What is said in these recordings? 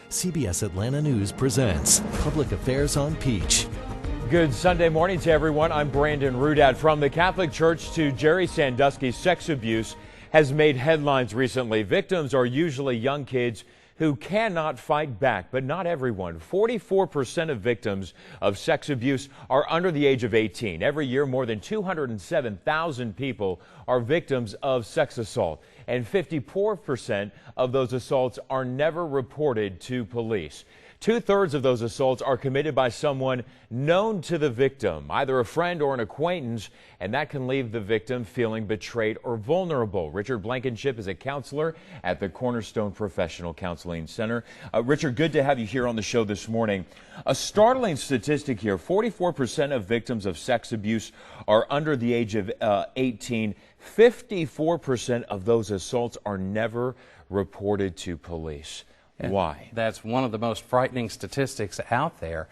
CBS Atlanta News presents Public Affairs on Peach. Good Sunday morning to everyone. I'm Brandon Rudad. From the Catholic Church to Jerry Sandusky, sex abuse has made headlines recently. Victims are usually young kids who cannot fight back, but not everyone. 44% of victims of sex abuse are under the age of 18. Every year, more than 207,000 people are victims of sex assault, and 54% of those assaults are never reported to police. Two-thirds of those assaults are committed by someone known to the victim, either a friend or an acquaintance, and that can leave the victim feeling betrayed or vulnerable. Richard Blankenship is a counselor at the Cornerstone Professional Counseling Center. Richard, good to have you here on the show this morning. A startling statistic here, 44% of victims of sex abuse are under the age of 18. 54% of those assaults are never reported to police. Why? That's one of the most frightening statistics out there.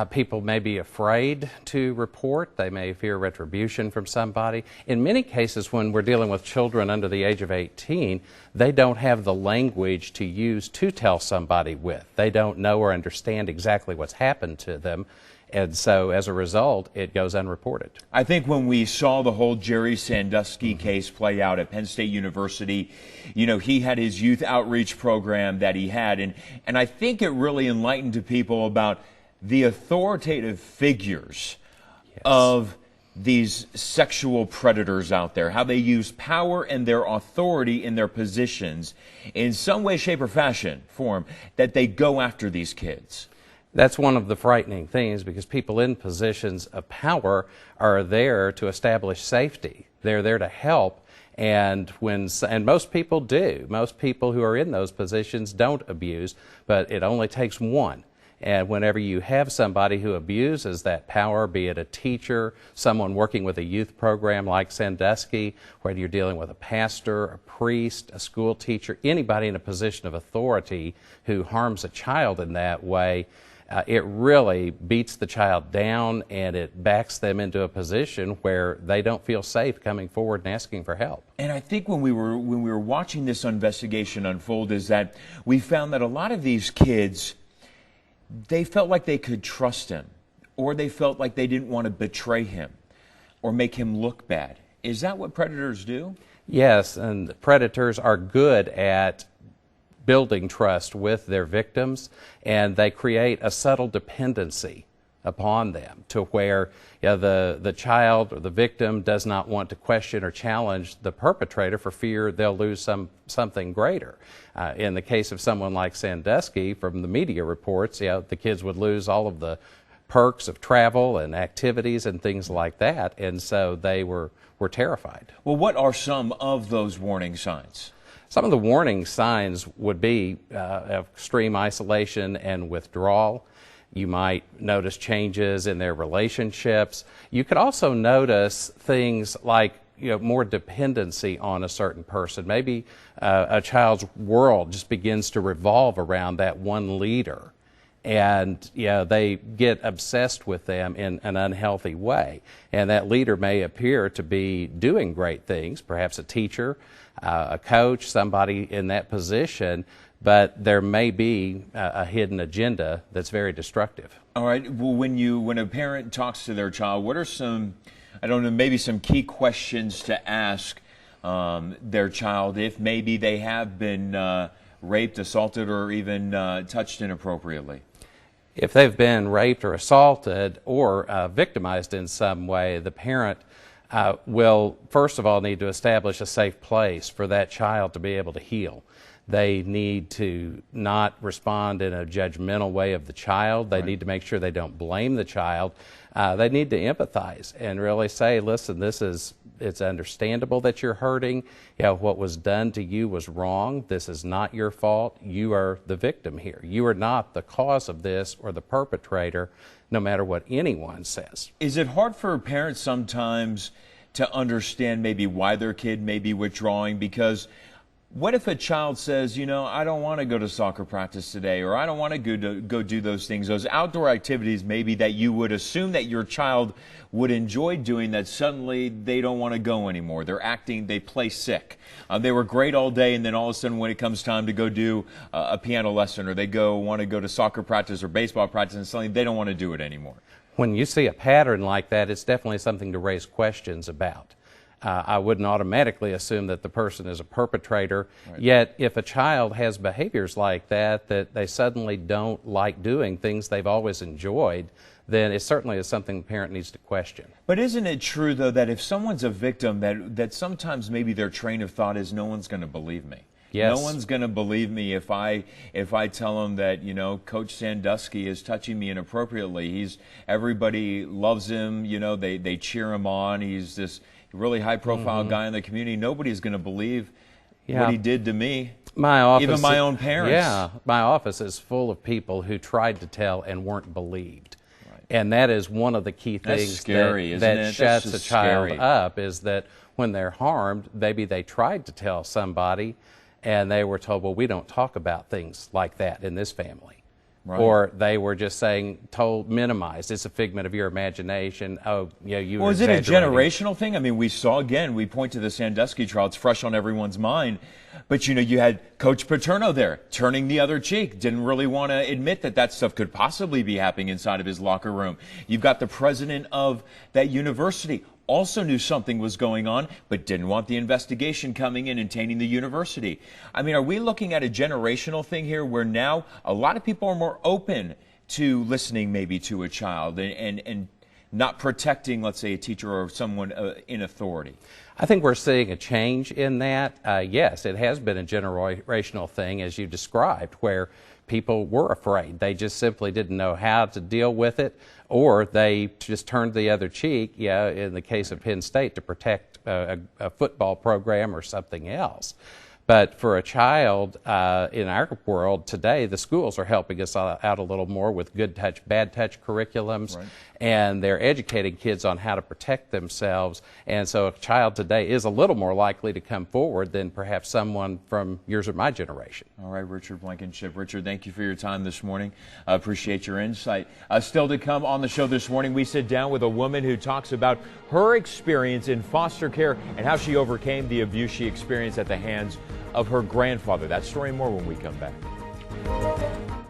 People may be afraid to report. They may fear retribution from somebody. In many cases, when we're dealing with children under the age of 18, they don't have the language to use to tell somebody with. They don't know or understand exactly what's happened to them. And so, as a result, it goes unreported. I think when we saw the whole Jerry Sandusky case play out at Penn State University, you know, he had his youth outreach program that he had. And I think it really enlightened to people about the authoritative figures of these sexual predators out there, how they use power and their authority in their positions in some way, shape, or form, that they go after these kids. That's one of the frightening things, because people in positions of power are there to establish safety. They're there to help, and most people do. Most people who are in those positions don't abuse, but it only takes one. And whenever you have somebody who abuses that power, be it a teacher, someone working with a youth program like Sandusky, whether you're dealing with a pastor, a priest, a school teacher, anybody in a position of authority who harms a child in that way, it really beats the child down, and it backs them into a position where they don't feel safe coming forward and asking for help. And I think when we were watching this investigation unfold, is that we found that a lot of these kids, they felt like they could trust him, or they felt like they didn't want to betray him or make him look bad. Is that what predators do? Yes, and predators are good at building trust with their victims, and they create a subtle dependency upon them to where the child or the victim does not want to question or challenge the perpetrator for fear they'll lose something greater. In the case of someone like Sandusky, from the media reports, the kids would lose all of the perks of travel and activities and things like that, and so they were terrified. Well, what are some of those warning signs? Some of the warning signs would be extreme isolation and withdrawal. You might notice changes in their relationships. You could also notice things like more dependency on a certain person. Maybe a child's world just begins to revolve around that one leader, and they get obsessed with them in an unhealthy way. And that leader may appear to be doing great things, perhaps a teacher, a coach, somebody in that position, but there may be a hidden agenda that's very destructive. All right. Well, when a parent talks to their child, what are some, I don't know, maybe some key questions to ask their child if maybe they have been raped, assaulted, or even touched inappropriately? If they've been raped or assaulted or victimized in some way, the parent will first of all need to establish a safe place for that child to be able to heal. They need to not respond in a judgmental way of the child. They need to make sure they don't blame the child. They need to empathize and really say, listen, it's understandable that you're hurting. What was done to you was wrong. This is not your fault. You are the victim here. You are not the cause of this or the perpetrator, no matter what anyone says. Is it hard for parents sometimes to understand maybe why their kid may be withdrawing? Because What if a child says, you know, I don't want to go to soccer practice today, or I don't want to go do those things, those outdoor activities maybe that you would assume that your child would enjoy doing, that suddenly they don't want to go anymore. They're acting, they play sick. They were great all day, and then all of a sudden when it comes time to go do a piano lesson, or they want to go to soccer practice or baseball practice, and suddenly they don't want to do it anymore. When you see a pattern like that, it's definitely something to raise questions about. I wouldn't automatically assume that the person is a perpetrator. Right. Yet, if a child has behaviors like that they suddenly don't like doing, things they've always enjoyed, then it certainly is something the parent needs to question. But isn't it true, though, that if someone's a victim, that sometimes maybe their train of thought is, no one's going to believe me? Yes. No one's going to believe me if I tell them that, you know, Coach Sandusky is touching me inappropriately. Everybody loves him. You know, they cheer him on. He's this really high-profile guy in the community. Nobody's going to believe what he did to me. My office, even my own parents. Yeah, my office is full of people who tried to tell and weren't believed. Right. And that is one of the key things that shuts a child up, is that when they're harmed, maybe they tried to tell somebody and they were told, well, we don't talk about things like that in this family. Right. Or they were just minimized. It's a figment of your imagination. Oh, yeah, you. Well, is it a generational thing? I mean, we point to the Sandusky trial. It's fresh on everyone's mind. But, you know, you had Coach Paterno there turning the other cheek, didn't really want to admit that stuff could possibly be happening inside of his locker room. You've got the president of that university, also knew something was going on, but didn't want the investigation coming in and tainting the university. I mean, are we looking at a generational thing here where now a lot of people are more open to listening maybe to a child and not protecting, let's say, a teacher or someone in authority? I think we're seeing a change in that. Yes, it has been a generational thing, as you described, where people were afraid. They just simply didn't know how to deal with it, or they just turned the other cheek, in the case of Penn State, to protect a football program or something else. But for a child in our world today, the schools are helping us out a little more with good touch, bad touch curriculums, right. And they're educating kids on how to protect themselves. And so a child today is a little more likely to come forward than perhaps someone from yours or my generation. All right, Richard Blankenship. Richard, thank you for your time this morning. I appreciate your insight. Still to come on the show this morning, we sit down with a woman who talks about her experience in foster care and how she overcame the abuse she experienced at the hands of her grandfather. That story and more when we come back.